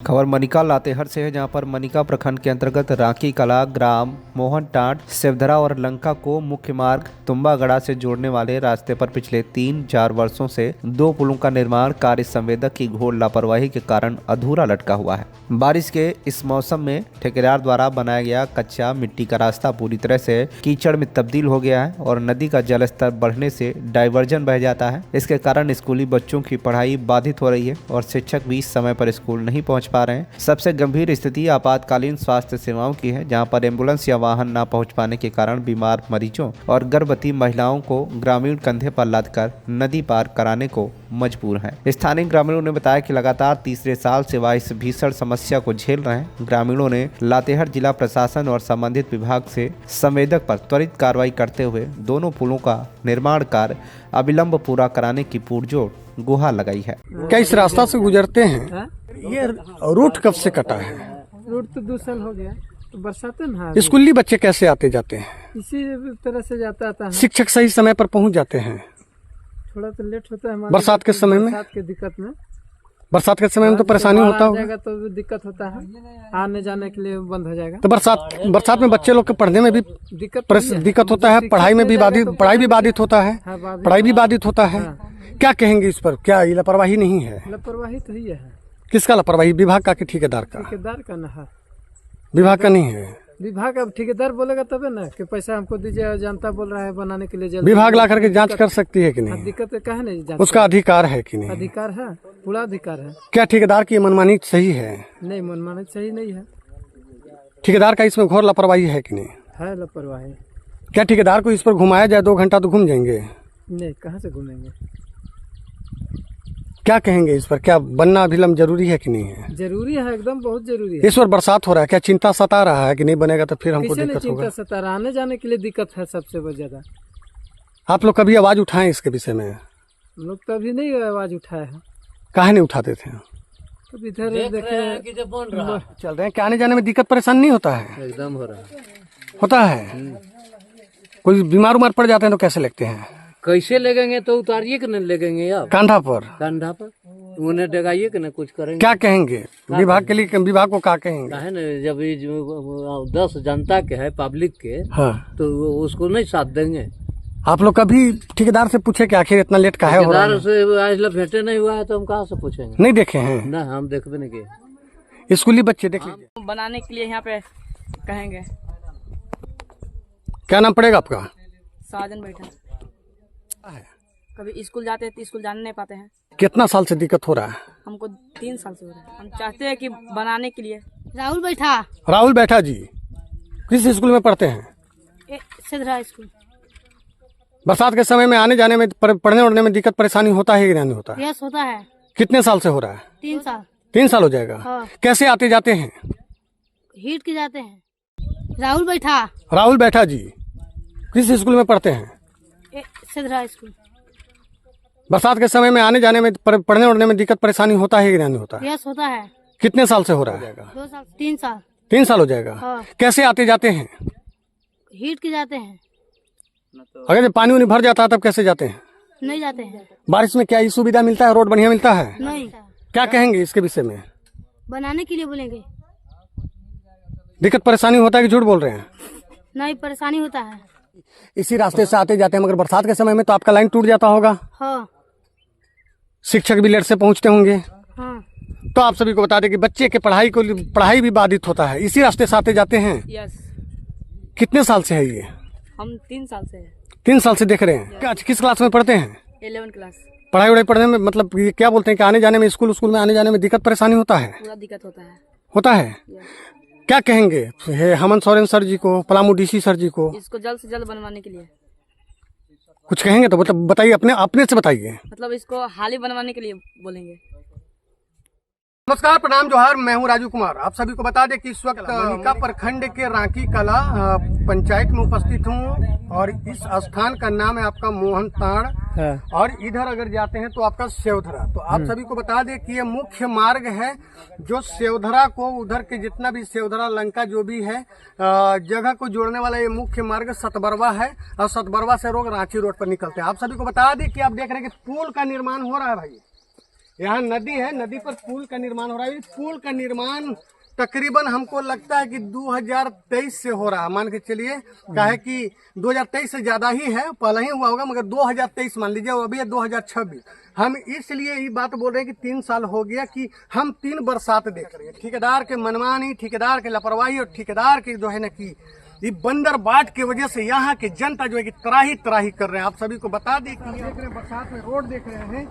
खबर मनिका लातेहर से है, जहां पर मनिका प्रखंड के अंतर्गत रांकी कला ग्राम मोहन टाट सेवधरा और लंका को मुख्य मार्ग तुम्बागड़ा से जोड़ने वाले रास्ते पर पिछले 3-4 वर्षों से 2 पुलों का निर्माण कार्य संवेदक की घोर लापरवाही के कारण अधूरा लटका हुआ है। बारिश के इस मौसम में ठेकेदार द्वारा बनाया गया कच्चा मिट्टी का रास्ता पूरी तरह से कीचड़ में तब्दील हो गया है और नदी का जलस्तर बढ़ने से डाइवर्जन बह जाता है। इसके कारण स्कूली बच्चों की पढ़ाई बाधित हो रही है और शिक्षक भी समय पर स्कूल नहीं पहुंच पा रहे हैं। सबसे गंभीर स्थिति आपातकालीन स्वास्थ्य सेवाओं की है, जहां पर एम्बुलेंस या वाहन न पहुंच पाने के कारण बीमार मरीजों और गर्भवती महिलाओं को ग्रामीण कंधे पर लादकर नदी पार कराने को मजबूर हैं। स्थानीय ग्रामीणों ने बताया कि लगातार तीसरे साल से वह इस भीषण समस्या को झेल रहे हैं। ग्रामीणों ने लातेहर जिला प्रशासन और संबंधित विभाग से संवेदक पर त्वरित कार्रवाई करते हुए दोनों पुलों का निर्माण कार्य अविलंब पूरा कराने की पुरजोर गुहार लगाई है। क्या इस रास्ता से गुजरते हैं? ये रूट कब से कटा है? रूट तो 2 साल हो गया, तो बरसात है ना। स्कूली बच्चे कैसे आते जाते हैं? इसी तरह से जाता है। शिक्षक सही समय पर पहुंच जाते हैं? थोड़ा तो लेट होता है बरसात के समय में। बरसात की दिक्कत में, बरसात के समय में तो परेशानी होता होगा। तो दिक्कत होता है, आने जाने के लिए बंद हो जाएगा। तो बरसात में बच्चे लोग के पढ़ने में भी दिक्कत होता है, पढ़ाई में भी पढ़ाई भी बाधित होता है, पढ़ाई भी बाधित होता है। क्या कहेंगे इस पर? क्या ये लापरवाही नहीं है? लापरवाही तो ही है। किसका लापरवाही? विभाग का कि ठेकेदार का? ठेकेदार का ना है, विभाग का नहीं है। विभाग अब ठेकेदार बोलेगा तबे ना कि पैसा हमको दीजिए, जनता बोल रहा है बनाने के लिए। विभाग ला करके जांच कर सकती है कि नहीं? दिक्कत है, कहे नहीं, उसका अधिकार है कि नहीं? अधिकार है, पूरा अधिकार है। क्या ठेकेदार की मनमानी सही है? नहीं, मनमानी सही नहीं है। ठेकेदार का इसमें घोर लापरवाही है कि नहीं? है लापरवाही। क्या ठेकेदार को इस पर घुमाया जाए 2 घंटा तो घूम जाएंगे? नहीं, कहाँ से घूमेंगे? क्या कहेंगे इस पर? क्या बनना अभिलंब जरूरी है कि नहीं है? जरूरी है, एकदम बहुत जरूरी है। इस बार बरसात हो रहा है, क्या चिंता सता रहा है कि नहीं बनेगा तो फिर हमको दिक्कत होगा? चिंता सता रहा, आने जाने के लिए दिक्कत है सबसे बहुत ज्यादा। आप लोग कभी आवाज उठाएं इसके विषय में? लोग तो अभी नहीं आवाज उठाए हैं। काहे नहीं उठाते थे? तो इधर देखे चल रहे हैं, क्या आने जाने में दिक्कत परेशानी नहीं होता है? एकदम हो रहा है, होता है। कोई बीमार उमार पड़ जाते हैं तो कैसे लगते हैं? कैसे लगेंगे? तो उतारिए कि नहीं लगेंगे आप कांधा पर? कंधा पर उन्हें डगाइए कि ना कुछ करेंगे। क्या कहेंगे विभाग के लिए? विभाग को क्या कहेंगे? है ना, जब ये 10 जनता के है, पब्लिक के, हाँ, तो उसको नहीं साथ देंगे। आप लोग कभी ठेकेदार से पूछे कि आखिर इतना लेट काहे हो रहा है? से आज लग भेंटे नहीं हुआ है तो हम कहाँ से पूछेंगे? नहीं देखे हैं ना, हम देखबे नहीं किए। स्कूली बच्चे देख लीजिए। बनाने के लिए यहाँ पे कहेंगे। क्या नाम पड़ेगा आपका? साजन बैठा कभी स्कूल जाते हैं तो स्कूल जाने नहीं पाते हैं। कितना साल से दिक्कत हो रहा है? हमको 3 साल से हो रहा है। हम चाहते हैं कि बनाने के लिए। राहुल बैठा जी किस स्कूल में पढ़ते हैं? सेवधरा स्कूल। बरसात के समय में आने जाने में पढ़ने उड़ने में दिक्कत परेशानी होता है कि नहीं होता है? यस, होता है। कितने साल से हो रहा है? 3 साल। 3 साल हो जाएगा। हाँ। कैसे आते जाते हैं? हीट के जाते हैं। राहुल बैठा जी किस स्कूल में पढ़ते हैं? सेवधरा स्कूल। बरसात के समय में आने जाने में पढ़ने उड़ने में दिक्कत परेशानी होता है कि नहीं होता है? यस, होता है। कितने साल से हो रहा है? 2 साल। 3 साल। 3 साल हो जाएगा। हाँ। कैसे आते जाते हैं? हीट के जाते हैं। अगर जब पानी उनी भर जाता है तब कैसे जाते हैं? नहीं जाते हैं। बारिश में क्या ये सुविधा मिलता है? रोड बढ़िया मिलता है? नहीं। क्या कहेंगे इसके विषय में? बनाने के लिए बोलेंगे। दिक्कत परेशानी होता है कि झूठ बोल रहे हैं? नहीं, परेशानी होता है। इसी रास्ते से आते जाते हैं, मगर बरसात के समय में तो आपका लाइन टूट जाता होगा। हाँ। शिक्षक भी लेट से पहुंचते होंगे। हाँ। तो आप सभी को बता दें कि बच्चे के पढ़ाई भी बाधित होता है। इसी रास्ते से आते जाते हैं। यस। कितने साल से है ये? हम 3 साल से है। 3 साल से देख रहे हैं। क्या किस क्लास में पढ़ते हैं? 11 क्लास। पढ़ाई वढ़ाई पढ़ने में मतलब ये क्या बोलते हैं कि आने जाने में स्कूल में आने जाने में दिक्कत परेशानी होता है? पूरा दिक्कत होता है। होता है। क्या कहेंगे हेमंत सोरेन सर जी को, पलामू डीसी सर जी को? इसको जल्द से जल्द बनवाने के लिए कुछ कहेंगे तो मतलब बताइए, अपने से बताइए। मतलब इसको हाल ही बनवाने के लिए बोलेंगे। नमस्कार, प्रणाम, जोहार। मैं हूं राजू कुमार। आप सभी को बता दें कि इस वक्त मनिका प्रखंड के रांकी कला पंचायत में उपस्थित हूं और इस स्थान का नाम है आपका मोहन ताड़। और इधर अगर जाते हैं तो आपका सेवधरा। तो आप सभी को बता दें कि ये मुख्य मार्ग है जो सेवधरा को उधर के जितना भी सेवधरा लंका जो भी है जगह को जोड़ने वाला ये मुख्य मार्ग सतबरवा है और सतबरवा से लोग रांची रोड पर निकलते हैं। आप सभी को बता दें कि आप देख रहे हैं कि पुल का निर्माण हो रहा है भाई। यहाँ नदी है, नदी पर पुल का निर्माण हो रहा है। इस पुल का निर्माण तकरीबन हमको लगता है कि 2023 से हो रहा है, मान के चलिए। काहे कि 2023 से ज्यादा ही है, पहले ही हुआ होगा, मगर 2023 मान लीजिए, अभी है 2026। हम इसलिए ये बात बोल रहे हैं कि 3 साल हो गया कि हम 3 बरसात देख रहे हैं। ठेकेदार के मनमानी, ठेकेदार के लापरवाही और ठेकेदार के जो है ना कि ये बंदर बाट की वजह से यहाँ की जनता जो है कि त्राही त्राही कर रहे हैं। आप सभी को बता दें कि देख रहे हैं बरसात में रोड देख रहे हैं,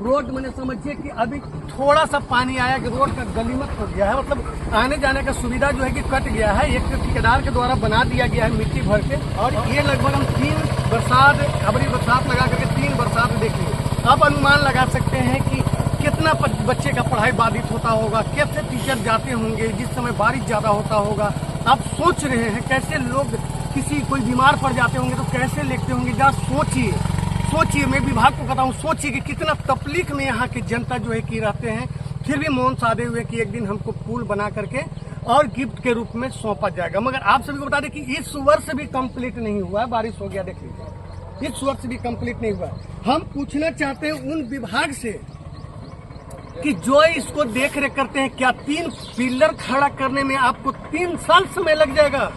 रोड मैंने समझिए कि अभी थोड़ा सा पानी आया कि रोड का गलीमत हो गया है, मतलब आने जाने का सुविधा जो है कि कट गया है। एक तो ठेकेदार के द्वारा बना दिया गया है मिट्टी भर के, और ये लगभग हम 3 बरसात, अबरी बरसात लगा करके 3 बरसात देखिए। अब अनुमान लगा सकते हैं कि कितना बच्चे का पढ़ाई बाधित होता होगा, कैसे टीचर जाते होंगे जिस समय बारिश ज्यादा होता होगा। आप सोच रहे हैं कैसे लोग, किसी कोई बीमार पड़ जाते होंगे तो कैसे लिखते होंगे। जरा सोचिए, मैं विभाग को बताऊं, सोचिए कि कितना तकलीफ में यहाँ की जनता जो है कि रहते हैं। फिर भी मौन साधे हुए कि एक दिन हमको पुल बना करके और गिफ्ट के रूप में सौंपा जाएगा। मगर आप सभी को बता दें कि इस वर्ष भी कंप्लीट नहीं हुआ है, बारिश हो गया देख लीजिए, इस वर्ष भी कंप्लीट नहीं हुआ। हम पूछना चाहते हैं उन विभाग से कि जो इसको देख रेख करते हैं, क्या 3 पिलर खड़ा करने में आपको 3 साल समय लग जाएगा?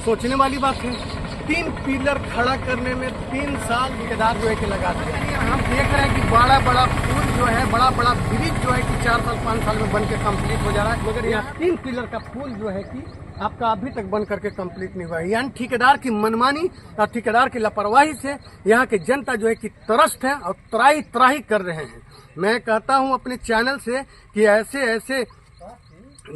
सोचने वाली बात है। 3 पिलर खड़ा करने में 3 साल ठेकेदार जो है कि लगाते हैं। हम देख रहे हैं कि बड़ा बड़ा पुल जो है, बड़ा बड़ा ब्रिज जो है कि 4 साल 5 साल में बन के कम्प्लीट हो जा रहा है, मगर यहाँ 3 पिलर का पुल जो है कि आपका अभी तक बन करके कंप्लीट नहीं हुआ है। यानी ठेकेदार की मनमानी और ठेकेदार की लापरवाही से यहाँ की जनता जो है कि त्रस्त है और त्राही त्राही कर रहे हैं। मैं कहता हूँ अपने चैनल से कि ऐसे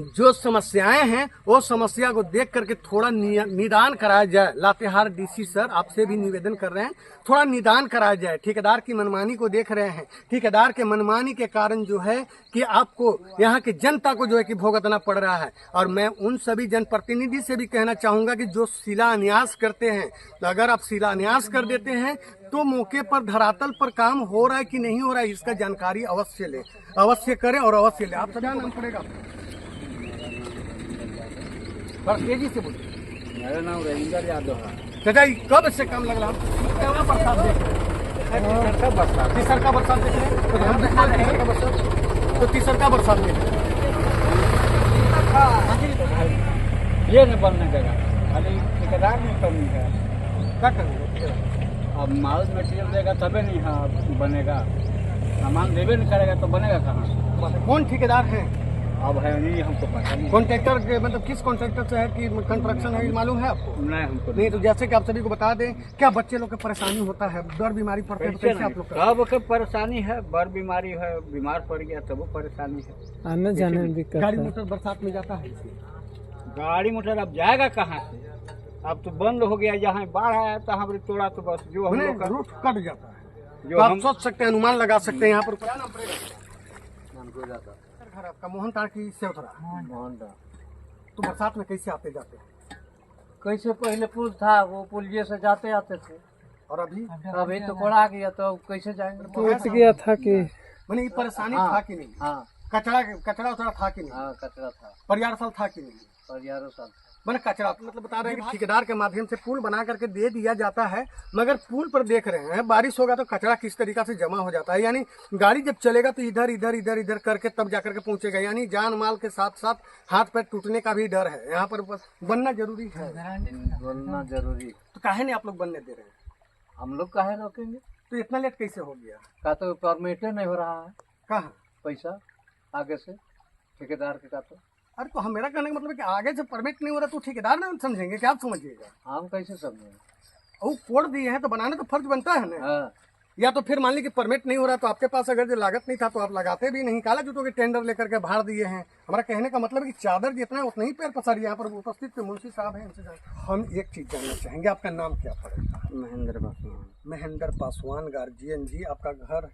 जो समस्याएं हैं वो समस्या को देख करके थोड़ा निदान कराया जाए। लातेहार डीसी सर, आपसे भी निवेदन कर रहे हैं, थोड़ा निदान कराया जाए। ठेकेदार की मनमानी को देख रहे हैं, ठेकेदार के मनमानी के कारण जो है कि आपको यहाँ की जनता को जो है कि भुगतना पड़ रहा है। और मैं उन सभी जनप्रतिनिधि से भी कहना चाहूंगा कि जो शिलान्यास करते हैं, तो अगर आप शिलान्यास कर देते हैं तो मौके पर धरातल पर काम हो रहा है कि नहीं हो रहा है, इसका जानकारी अवश्य ले, अवश्य करें और अवश्य ले। आप सजा नाम पड़ेगा, बस तेजी से बोलिए। मेरा नाम रविंद्र यादव है। चाचा कब से काम लग रहा है? बरसात देख रहे हैं, तीसर का बरसात देख रहे हैं, तो हम देख रहे हैं तीसर का बरसात, तो तीसर का बरसात देख रहे हैं। ये नहीं बनने देगा, खाली ठेकेदार में कमी है। क्या करेंगे? अब माल मटेरियल देगा तबे नहीं हाँ बनेगा, सामान देवे नहीं करेगा तो बनेगा कहाँ? कौन ठेकेदार है? अब है नहीं, हमको पता नहीं। कॉन्ट्रैक्टर के मतलब किस कॉन्ट्रैक्टर से है कि कंस्ट्रक्शन है, मालूम है आपको? नहीं हमको नहीं। तो जैसे कि आप सभी को बता दें, क्या बच्चे लोग को परेशानी होता है, डर बीमारी पड़ते हैं, तो कैसे आप लोग करते हैं? सब के परेशानी है, बड़ बीमारी है, बीमार पड़ गया तब परेशानी है। आने जाने में दिक्कत गाड़ी है। मोटर बरसात में जाता है? गाड़ी मोटर अब जाएगा कहाँ से? अब तो बंद हो गया, जहाँ बाढ़ आया तो हमारे तोड़ा तो बस जो हम लोग का रूट कट जाता है। जो तो आप हम सोच सकते हैं, अनुमान लगा सकते हैं। यहाँ पर क्या नाम पड़ेगा? घर आपका मोहन ताड़ की सेवथरा। तो बरसात में कैसे आते जाते हैं? कैसे पहले पुल था, वो पुलिये से जाते आते थे, और अभी अभी तो कोड़ा गया, तो अब कैसे जाएंगे? टूट गया था कि मैंने ये परेशानी था कि नहीं? हाँ कचरा उचरा था कि नहीं? हाँ, कचरा था, परिवार साल था कि नहीं? परिवारों साथ था। मैंने कचरा मतलब बता रहे हैं कि ठेकेदार के माध्यम से पुल बना करके दे दिया जाता है, मगर पुल पर देख रहे हैं बारिश होगा तो कचरा किस तरीका से जमा हो जाता है। यानी गाड़ी जब चलेगा तो इधर इधर इधर इधर करके तब जाकर के पहुंचेगा। यानी जान माल के साथ साथ हाथ पैर टूटने का भी डर है। यहाँ पर बस बनना जरूरी है। बोलना जरूरी। तो काहे नहीं आप लोग बनने दे रहे हैं? हम लोग काहे रोकेंगे? तो इतना लेट कैसे हो गया? का तो परमिट नहीं हो रहा है, कहाँ? पैसा आगे से ठेकेदार के का तो अरे तो हम, मेरा कहने का मतलब है कि आगे से परमिट नहीं हो रहा तो ठेकेदार ना समझेंगे, क्या आप समझिएगा? हम कैसे समझेंगे? वो कोड दिए हैं तो बनाने तो फर्ज बनता है ना। हाँ, या तो फिर मान ली कि परमिट नहीं हो रहा तो आपके पास अगर जो लागत नहीं था तो आप लगाते भी नहीं, काला जूतों के टेंडर लेकर के भाड़ दिए हैं। हमारा कहने का मतलब है कि चादर जितना है उतना ही पैर पसारिए। यहाँ पर उपस्थित मुंशी साहब हैं, इनसे हम एक चीज जानना चाहेंगे, आपका नाम क्या पड़ेगा? महेंद्र पासवान, महेंद्र पासवान गार्जियन जी। आपका घर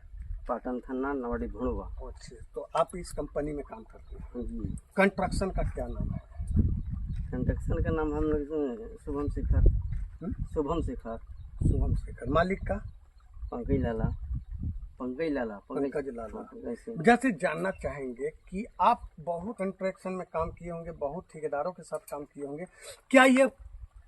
पाटन थाना नवाड़ी भुड़वा। अच्छे, तो आप इस कंपनी में काम करते हैं। जी, कंस्ट्रक्शन का क्या नाम है? कंस्ट्रक्शन का नाम हम लोग शुभम शेखर। शुभम शेखर। शुभम शेखर। मालिक का? पंकज लाला। पंकज लाला। जैसे जानना चाहेंगे कि आप बहुत कंस्ट्रक्शन में काम किए होंगे, बहुत ठेकेदारों के साथ काम किए होंगे, क्या ये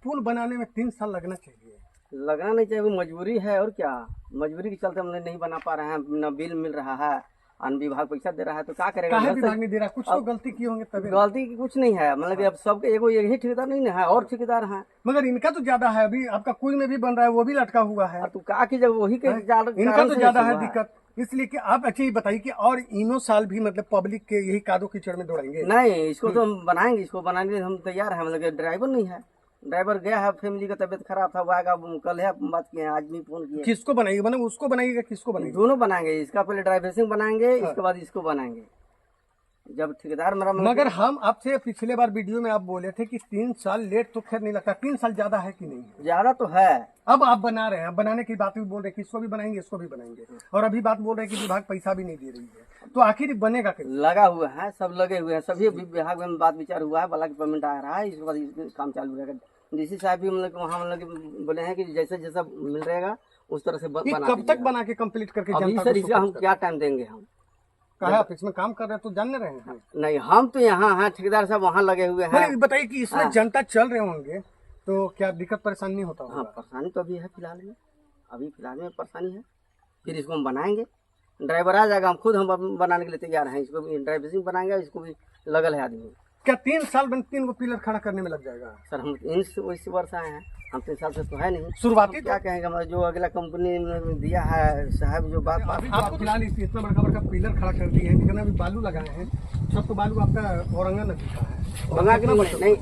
पुल बनाने में 3 साल लगना चाहिए? लगना नहीं चाहिए, वो मजबूरी है और क्या। मजबूरी के चलते हम नहीं बना पा रहे हैं, न बिल मिल रहा है अन्न विभाग पैसा दे रहा है तो क्या करेगा? काहे घर से- विभाग नहीं दे रहा? कुछ तो गलती किए होंगे तभी। गलती की कुछ नहीं है, मतलब कि अब सबके एगो यही ठेकेदार नहीं है और ठेकेदार है। मगर इनका तो ज्यादा है, अभी आपका कुल में भी बन रहा है, वो भी लटका हुआ है। तू का की जब वही के इनका तो ज्यादा है दिक्कत, इसलिए कि आप अच्छा ये बताइए कि और इनो साल भी मतलब पब्लिक के यही कादो कीचड़ में दौड़ेंगे? नहीं, इसको तो हम बनाएंगे, इसको बनाने के लिए हम तैयार है। मतलब कि ड्राइवर नहीं है, ड्राइवर गया है, फैमिली का तबीयत खराब था, वो आएगा। कल है बात किए हैं, आज भी फोन किए। किसको बनाइएगा? मतलब उसको बनाइएगा, किसको बनाइएगा? दोनों बनाएंगे, इसका पहले ड्राइवर बनाएंगे, इसके बाद इसको बनाएंगे। जब ठेकेदार मेरा मगर हम आपसे पिछले बार वीडियो में आप बोले थे कि 3 साल लेट तो खैर नहीं लगता, 3 साल ज्यादा है कि नहीं? ज्यादा तो है। अब आप बना रहे हैं, बनाने की बात भी बोल रहे हैं कि इसको भी बनाएंगे, इसको भी बनाएंगे, और अभी बात बोल रहे हैं कि विभाग पैसा भी नहीं दे रही है, तो आखिर बनेगा कैसे? लगा हुआ है, सब लगे हुए हैं, सभी विभाग में बात विचार हुआ है, वाला की पेमेंट आ रहा है, इसके बाद इसका काम चालू रहेगा। डीसी साहब भी मतलब वहाँ मतलब कि बोले हैं कि जैसे जैसा मिल रहेगा उस तरह से ये बना कब तक बना के कंप्लीट करके अभी जनता सर को इसका हम सुपुर्द क्या टाइम देंगे? हम कहा आप इसमें काम कर रहे हैं तो जान रहे हैं। नहीं, हम तो यहाँ हैं, ठेकेदार साहब वहाँ लगे हुए हैं। मतलब बताइए कि इसमें जनता चल रहे होंगे तो क्या दिक्कत परेशानी नहीं होता हाँ, होगा? परेशानी तो अभी है फिलहाल में, अभी फिलहाल में परेशानी है। फिर इसको हम बनाएंगे, ड्राइवर आ जाएगा, हम खुद हम बनाने के लिए तैयार हैं। इसको भी ड्राइविंग बनाएंगे, इसको भी लगल है आदमी। क्या 3 साल में 3 को पिलर खड़ा करने में लग जाएगा? सर हम इस वर्ष आए हैं, हम 3 साल से तो है नहीं। शुरुआती क्या कहेंगे, मतलब जो अगला कंपनी ने दिया है साहब जो बात आप फिलहाल इतना बड़ा बड़ा पिलर खड़ा कर दिए हैं, लेकिन अभी बालू लगाए हैं, सब तो बालू आपका औरंगा नदी का है। बंगा के नहीं,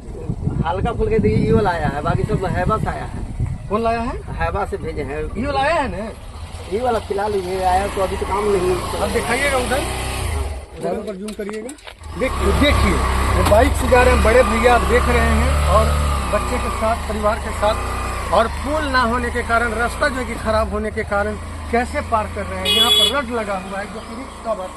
हल्का फुल्का देखिए ये वाला आया है, बाकी सब हैबा से आया है। कौन लाया है? हैबा से भेजे हैं, ये लाया है ना? ये वाला फिलहाल ये आया तो अभी तो काम नहीं। अब दिखाइएगा उधर पर जूम करिएगा, देखिए वो बाइक से जा रहे हैं, बड़े भैया आप देख रहे हैं, और बच्चे के साथ, परिवार के साथ, और पुल ना होने के कारण, रास्ता जो है कि खराब होने के कारण कैसे पार कर रहे हैं। यहाँ पर रड लगा हुआ है जो पूरी कवर,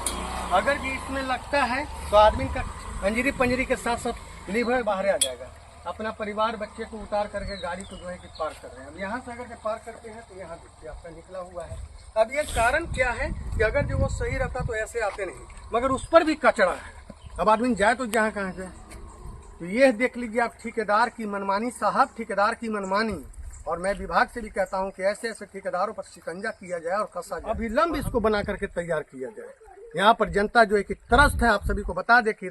अगर भी इसमें लगता है तो आदमी का अंजरी पंजरी के साथ साथ लीवर बाहर आ जाएगा। अपना परिवार बच्चे को उतार करके गाड़ी को जो है कि पार कर रहे हैं। अब यहाँ से अगर पार करते हैं तो यहाँ देखिए आपका निकला हुआ है। अब ये कारण क्या है कि अगर जो वो सही रहता तो ऐसे आते नहीं, मगर उस पर भी कचरा है। अब आदमी जाए तो जहाँ कहाँ जाए, तो ये देख लीजिए आप, ठेकेदार की मनमानी, साहब ठेकेदार की मनमानी। और मैं विभाग से भी कहता हूँ कि ऐसे ऐसे ठेकेदारों पर शिकंजा किया जाए और कसा जाए, अभिलंब इसको बना करके तैयार किया जाए। यहाँ पर जनता जो है कि त्रस्त है। आप सभी को बता दें कि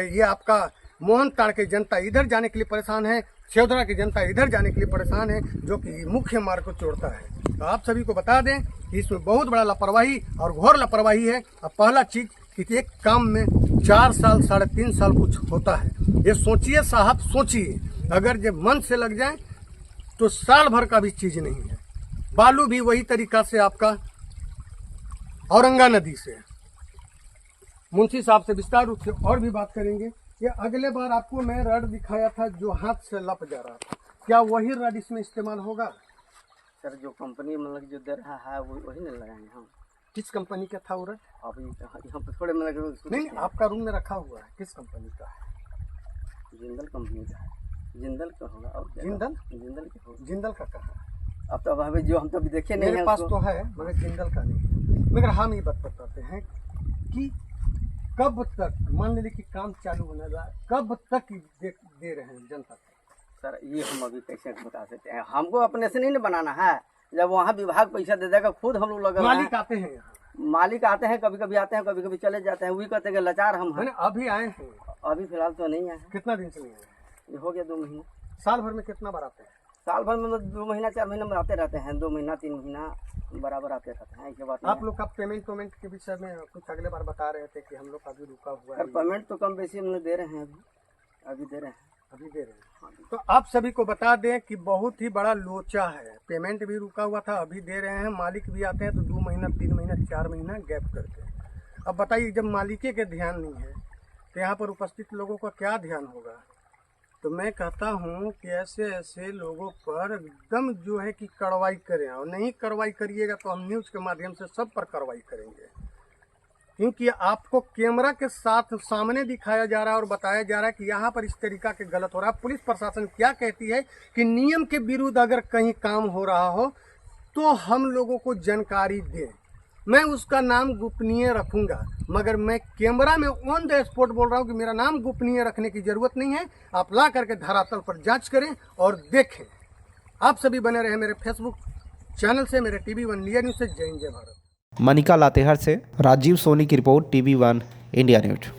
ये आपका मोहन ताड़ की जनता इधर जाने के लिए परेशान है, शेवधरा की जनता इधर जाने के लिए परेशान है, जो कि मुख्य मार्ग को जोड़ता है। तो आप सभी को बता दें कि इसमें बहुत बड़ा लापरवाही और घोर लापरवाही है। अब पहला चीज कि एक काम में 4 साल 3.5 साल कुछ होता है, ये सोचिए साहब, सोचिए। अगर जब मन से लग जाए तो साल भर का भी चीज नहीं है। बालू भी वही तरीका से आपका औरंगा नदी से। मुंशी साहब से विस्तार रूप से और भी बात करेंगे। ये अगले बार आपको मैं रड दिखाया था जो हाथ से लप जा रहा था, क्या वही रड इसमें इस्तेमाल होगा? सर जो कंपनी मतलब जो दे रहा है वही नहीं लगाएंगे हम। किस कंपनी का था वो रड? अभी यहाँ पर थोड़े मतलब नहीं, आपका रूम में रखा हुआ है, किस कंपनी का है? जिंदल कंपनी का है, जिंदल का होगा। और जिंदल? जिंदल का होगा। जिंदल का कहा? अब तो अभी जो हम तो अभी देखे नहीं मेरे है पास उसको। तो है मगर जिंदल का नहीं। मगर हम ये बात बताते हैं कि कब तक, मान लीजिए कि काम चालू होने लगा, कब तक दे रहे हैं जनता को? सर ये हम अभी कैसे बता सकते हैं, हमको अपने से नहीं ना बनाना है। जब वहाँ विभाग पैसा दे देगा, खुद हम लोग लगे मालिक आते हैं यहाँ, मालिक आते हैं, कभी कभी आते हैं, कभी कभी चले जाते हैं। वही कहते हैं लाचार हम हैं। मैंने अभी आए हैं। अभी फिलहाल तो नहीं आए हैं। कितना दिन से नहीं आए? ये हो गया 2 महीना। साल भर में कितना बार आते हैं? साल भर में 2 महीना 4 महीना में आते रहते हैं, 2 महीना 3 महीना बराबर आते रहते हैं। इसके बाद आप लोग का पेमेंट के विषय में कुछ अगले बार बता रहे थे कि हम लोग का अभी रुका हुआ है। सर पेमेंट तो कम बेसी हम लोग दे रहे हैं, अभी दे रहे हैं। अभी दे रहे हैं। तो आप सभी को बता दें कि बहुत ही बड़ा लोचा है। पेमेंट भी रुका हुआ था, अभी दे रहे हैं। मालिक भी आते हैं तो 2 महीना 3 महीना 4 महीना गैप करते हैं। अब बताइए, जब मालिके के ध्यान नहीं है तो यहाँ पर उपस्थित लोगों का क्या ध्यान होगा? तो मैं कहता हूँ कि ऐसे ऐसे लोगों पर एकदम जो है कि कार्रवाई करें, और नहीं कार्रवाई करिएगा तो हम न्यूज़ के माध्यम से सब पर कार्रवाई करेंगे। क्योंकि आपको कैमरा के साथ सामने दिखाया जा रहा है और बताया जा रहा है कि यहाँ पर इस तरीका के गलत हो रहा है। पुलिस प्रशासन क्या कहती है कि नियम के विरुद्ध अगर कहीं काम हो रहा हो तो हम लोगों को जानकारी दें। मैं उसका नाम गोपनीय रखूंगा, मगर मैं कैमरा में ऑन द स्पॉट बोल रहा हूँ कि मेरा नाम गोपनीय रखने की जरूरत नहीं है। आप ला करके धरातल पर जांच करें और देखें। आप सभी बने रहे मेरे फेसबुक चैनल से, मेरे TV1 इंडिया न्यूज़ से। जय हिंद, जय भारत। मनिका लातेहर से राजीव सोनी की रिपोर्ट, TV1 इंडिया न्यूज।